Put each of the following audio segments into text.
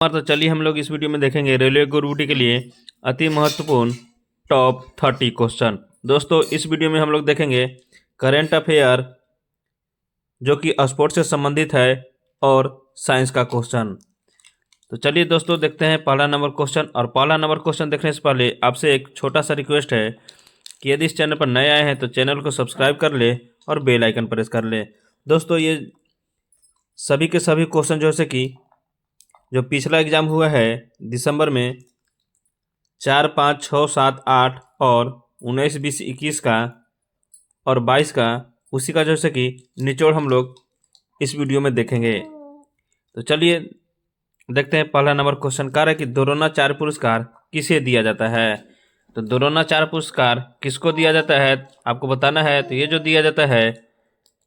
तो चलिए हम लोग इस वीडियो में देखेंगे रेलवे ग्रुप डी के लिए अति महत्वपूर्ण टॉप 30 क्वेश्चन। दोस्तों इस वीडियो में हम लोग देखेंगे करेंट अफेयर जो कि स्पोर्ट्स से संबंधित है और साइंस का क्वेश्चन। तो चलिए दोस्तों देखते हैं पहला नंबर क्वेश्चन। और पहला नंबर क्वेश्चन देखने से पहले आपसे एक छोटा सा रिक्वेस्ट है कि यदि इस चैनल पर नए आए हैं तो चैनल को सब्सक्राइब कर ले और बेल आइकन प्रेस कर ले। दोस्तों ये सभी के सभी क्वेश्चन जैसे कि जो पिछला एग्ज़ाम हुआ है दिसंबर में 4, 5, 6, 7, 8 और 19, 20, 21 का और 22 का, उसी का जैसे कि निचोड़ हम लोग इस वीडियो में देखेंगे। तो चलिए देखते हैं पहला नंबर क्वेश्चन का है कि द्रोणाचार्य पुरस्कार किसे दिया जाता है। तो द्रोणाचार्य पुरस्कार किसको दिया जाता है आपको बताना है। तो ये जो दिया जाता है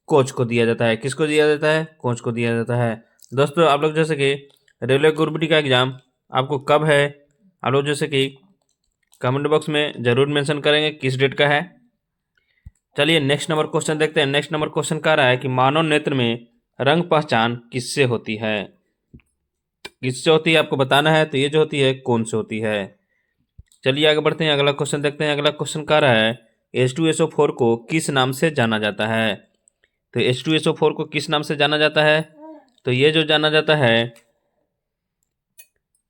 कोच को दिया जाता है। किसको दिया जाता है? कोच को दिया जाता है। दोस्तों आप लोग जैसे कि रेलवे ग्रुप डी का एग्ज़ाम आपको कब है, आप लोग जैसे कि कमेंट बॉक्स में ज़रूर मेंशन करेंगे किस डेट का है। चलिए नेक्स्ट नंबर क्वेश्चन देखते हैं। नेक्स्ट नंबर क्वेश्चन कह रहा है कि मानव नेत्र में रंग पहचान किससे होती है। किससे होती है आपको बताना है। तो ये जो होती है कौन से होती है। चलिए आगे बढ़ते हैं, अगला क्वेश्चन देखते हैं। अगला क्वेश्चन कह रहा है H2SO4 को किस नाम से जाना जाता है। तो H2SO4 को किस नाम से जाना जाता है। तो ये जो जाना जाता है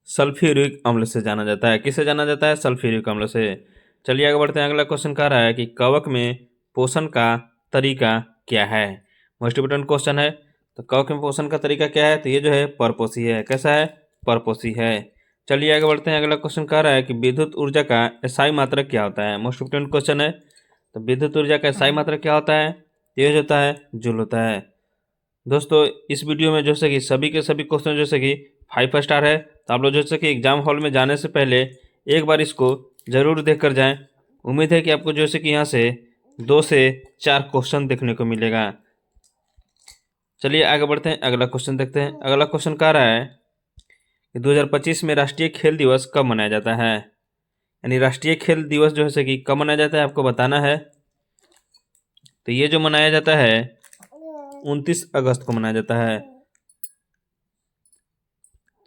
सल्फ्यूरिक अम्ल से जाना जाता है। किससे जाना जाता है? सल्फ्यूरिक अम्ल से। चलिए आगे बढ़ते हैं। अगला क्वेश्चन कह रहा है कि कवक में पोषण का तरीका क्या है। मोस्ट इंपोर्टेंट क्वेश्चन है। तो कवक में पोषण का तरीका क्या है। तो ये जो है परपोषी है। कैसा है? परपोषी है। चलिए आगे बढ़ते हैं। अगला क्वेश्चन कह रहा है कि विद्युत ऊर्जा का SI मात्रक क्या होता है। मोस्ट इंपोर्टेंट क्वेश्चन है। तो विद्युत ऊर्जा का SI मात्रक क्या होता है। ये होता है जूल होता है। दोस्तों इस वीडियो में जैसे कि सभी के सभी क्वेश्चन जैसे कि 5 स्टार है। तो आप लोग जैसे कि एग्जाम हॉल में जाने से पहले एक बार इसको ज़रूर देख कर जाएँ। उम्मीद है कि आपको जैसे कि यहाँ से 2 से 4 क्वेश्चन देखने को मिलेगा। चलिए आगे बढ़ते हैं, अगला क्वेश्चन देखते हैं। अगला क्वेश्चन कह रहा है कि 2025 में राष्ट्रीय खेल दिवस कब मनाया जाता है। यानी राष्ट्रीय खेल दिवस जो है कि कब मनाया जाता है आपको बताना है। तो ये जो मनाया जाता है 29 अगस्त को मनाया जाता है।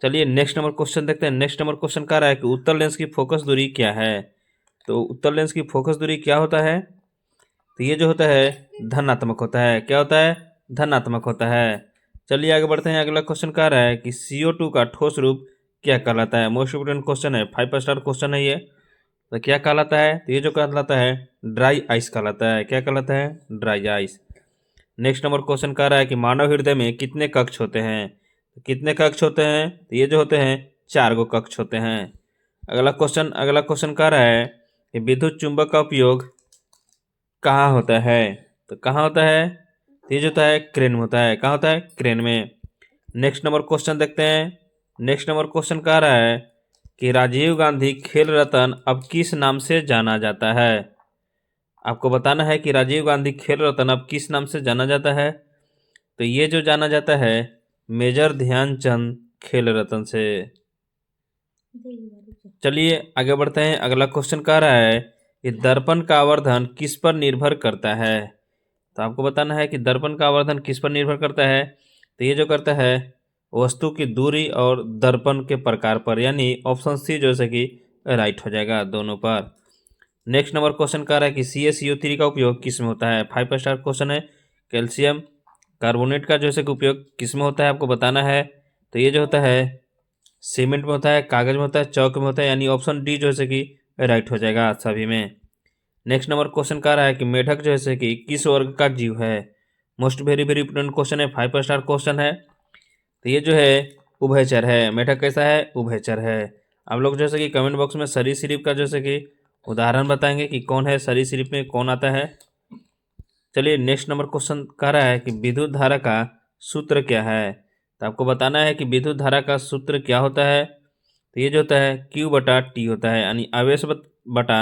चलिए नेक्स्ट नंबर क्वेश्चन देखते हैं। नेक्स्ट नंबर क्वेश्चन कह रहा है कि उत्तल लेंस की फोकस दूरी क्या है। तो उत्तल लेंस की फोकस दूरी क्या होता है। तो ये जो होता है धनात्मक होता है। क्या होता है? धनात्मक होता है। चलिए आगे बढ़ते हैं। अगला क्वेश्चन कह रहा है कि CO2 का ठोस रूप क्या कहलाता है। मोस्ट इंपोर्टेंट क्वेश्चन है, 5 स्टार क्वेश्चन है ये। तो क्या कहलाता है। तो ये जो कहलाता है ड्राई आइस कहलाता है। क्या कहलाता है? Dry ice. Next number question कह रहा है कि मानव हृदय में कितने कक्ष होते हैं। तो कितने कक्ष होते हैं। तो ये जो होते हैं 4 गो कक्ष होते हैं। अगला क्वेश्चन कह रहा है कि विद्युत चुंबक का उपयोग कहाँ होता है। तो कहाँ होता है। तो ये जो होता है क्रेन में होता है। कहाँ होता है? क्रेन में। नेक्स्ट नंबर क्वेश्चन देखते हैं। नेक्स्ट नंबर क्वेश्चन कह रहा है कि राजीव गांधी खेल रत्न अब किस नाम से जाना जाता है। आपको बताना है कि राजीव गांधी खेल रत्न अब किस नाम से जाना जाता है। तो ये जो जाना जाता है मेजर ध्यानचंद खेल रत्न से। चलिए आगे बढ़ते हैं। अगला क्वेश्चन कह रहा है कि दर्पण का आवर्धन किस पर निर्भर करता है। तो आपको बताना है कि दर्पण का आवर्धन किस पर निर्भर करता है। तो ये जो करता है वस्तु की दूरी और दर्पण के प्रकार पर, यानी ऑप्शन सी जो है कि राइट हो जाएगा दोनों पर। नेक्स्ट नंबर क्वेश्चन कह रहा है कि CaCO3 का उपयोग किस में होता है। 5 स्टार क्वेश्चन है। कैल्शियम कार्बोनेट का जो है कि उपयोग किस में होता है आपको बताना है। तो ये जो होता है सीमेंट में होता है, कागज में होता है, चौक में होता है, यानी ऑप्शन डी जो है कि राइट हो जाएगा सभी में। नेक्स्ट नंबर क्वेश्चन कह रहा है कि मेढक जो है कि किस वर्ग का जीव है। Most very very important question है, 5 स्टार क्वेश्चन है। तो ये जो है उभयचर है। मेढक कैसा है? उभयचर है। आप लोग जैसे कि कमेंट बॉक्स में सरीसृप का जैसे कि उदाहरण बताएंगे कि कौन है सरीसृप में कौन आता है। चलिए नेक्स्ट नंबर क्वेश्चन कह रहा है कि विद्युत धारा का सूत्र क्या है। तो आपको बताना है कि विद्युत धारा का सूत्र क्या होता है। तो ये जो होता है Q/T होता है, यानी आवेश बटा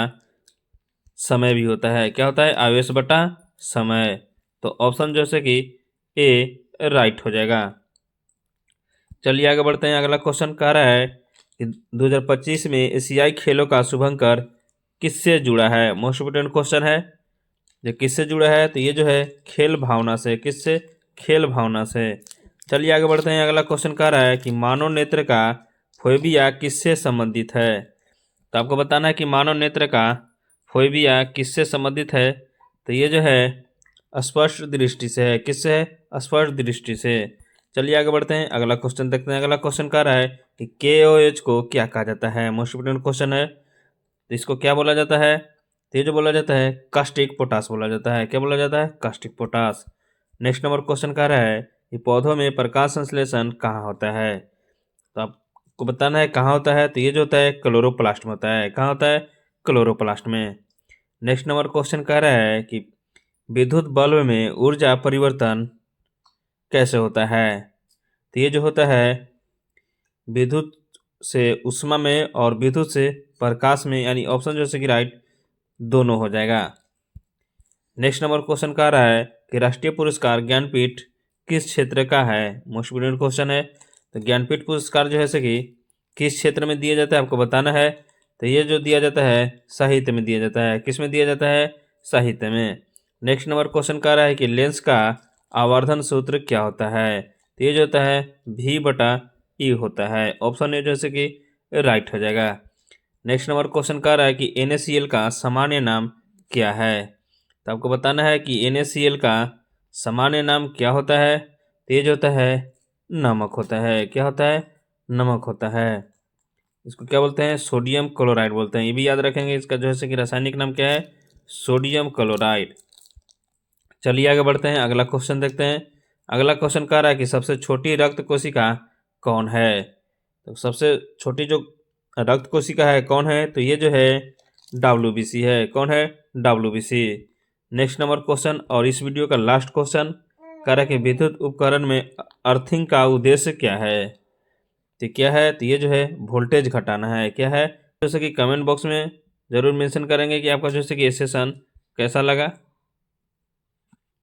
समय भी होता है। क्या होता है? आवेश बटा समय। तो ऑप्शन जो है कि ए राइट हो जाएगा। चलिए आगे बढ़ते हैं। अगला क्वेश्चन कह रहा है कि 2025 में एशियाई खेलों का शुभंकर किससे जुड़ा है। मोस्ट इंपोर्टेंट क्वेश्चन है। जो किससे जुड़ा है। तो ये जो है खेल भावना से। किससे? खेल भावना से। चलिए आगे बढ़ते हैं। अगला क्वेश्चन कह रहा है कि मानव नेत्र का फोबिया किससे संबंधित है? तो आपको बताना है कि मानव नेत्र का फोबिया किससे संबंधित है। तो ये जो है स्पष्ट दृष्टि से है। किससे है? स्पष्ट दृष्टि से। चलिए आगे बढ़ते हैं, अगला क्वेश्चन देखते हैं। अगला क्वेश्चन कह रहा है कि KOH को क्या कहा जाता है? मोस्ट इंपोर्टेंट क्वेश्चन है। तो इसको क्या बोला जाता है? तो ये जो बोला जाता है कास्टिक पोटास बोला जाता है। क्या बोला जाता है? Caustic potash. Next number question कह रहा है कि पौधों में प्रकाश संश्लेषण कहाँ होता है? तो आपको बताना है कहाँ होता है। तो ये जो होता है क्लोरोप्लास्ट में होता है। कहाँ होता है? क्लोरोप्लास्ट में। नेक्स्ट नंबर क्वेश्चन कह रहा है कि विद्युत बल्ब में ऊर्जा परिवर्तन कैसे होता है? तो ये जो होता है विद्युत से ऊष्मा में और विद्युत से प्रकाश में, यानी ऑप्शन जैसे कि राइट दोनों हो जाएगा। नेक्स्ट नंबर क्वेश्चन कह रहा है कि राष्ट्रीय पुरस्कार ज्ञानपीठ किस क्षेत्र का है? मोस्ट इम्पोर्टेंट क्वेश्चन है। तो ज्ञानपीठ पुरस्कार जो है कि किस क्षेत्र में दिया जाता है आपको बताना है। तो ये जो दिया जाता है साहित्य में दिया जाता है। किस में दिया जाता है? साहित्य में। नेक्स्ट नंबर क्वेश्चन कह रहा है कि लेंस का आवर्धन सूत्र क्या होता है? तो ये जो होता है V/E होता है। ऑप्शन ए जैसे कि राइट हो जाएगा। नेक्स्ट नंबर क्वेश्चन कह रहा है कि NaCl का सामान्य नाम क्या है? तो आपको बताना है कि NaCl का सामान्य नाम क्या होता है। तो ये जो होता है नमक होता है। क्या होता है? नमक होता है। इसको क्या बोलते हैं? सोडियम क्लोराइड बोलते हैं। ये भी याद रखेंगे। इसका जो है कि रासायनिक नाम क्या है? Sodium chloride. चलिए आगे बढ़ते हैं, अगला क्वेश्चन देखते हैं। अगला क्वेश्चन कह रहा है कि सबसे छोटी रक्त कोशिका कौन है? तो सबसे छोटी जो रक्त कोशिका है कौन है? तो ये जो है WBC है। कौन है? WBC। नेक्स्ट नंबर क्वेश्चन और इस वीडियो का लास्ट क्वेश्चन कह रहा है कि विद्युत उपकरण में अर्थिंग का उद्देश्य क्या है? तो क्या है? तो ये जो है वोल्टेज घटाना है। क्या है? जैसे कि कमेंट बॉक्स में ज़रूर मेंशन करेंगे कि आपका जैसे कि ये सेशन कैसा लगा।